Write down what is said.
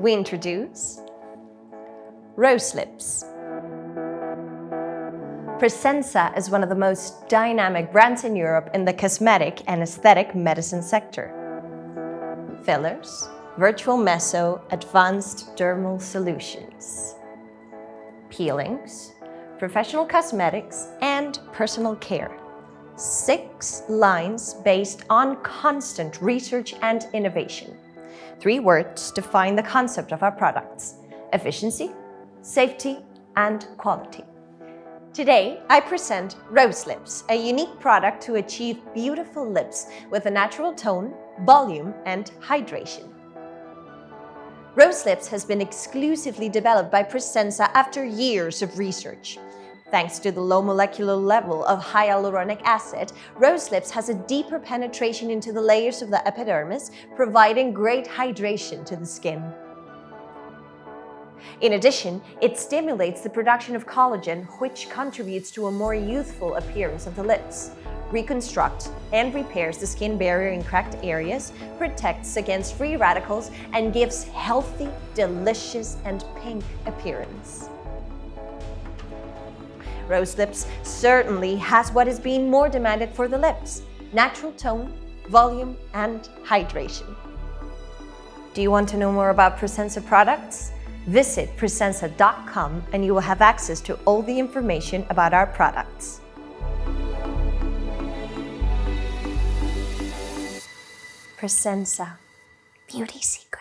we introduce RoseLips. Pressensa is one of the most dynamic brands in Europe in the cosmetic and aesthetic medicine sector. Fillers, virtual meso, advanced dermal solutions, peelings, professional cosmetics, and personal care. 6 lines based on constant research and innovation. 3 words define the concept of our products: efficiency, safety, and quality. Today, I present RoseLips, a unique product to achieve beautiful lips with a natural tone, volume, and hydration. RoseLips has been exclusively developed by Pressensa after years of research. Thanks to the low molecular level of hyaluronic acid, RoseLips has a deeper penetration into the layers of the epidermis, providing great hydration to the skin. In addition, it stimulates the production of collagen, which contributes to a more youthful appearance of the lips, reconstructs and repairs the skin barrier in cracked areas, protects against free radicals, and gives healthy, delicious, and pink appearance. RoseLips certainly has what is being more demanded for the lips: natural tone, volume, and hydration. Do you want to know more about Pressensa products? Visit Pressensa.com and you will have access to all the information about our products. Pressensa, beauty secret.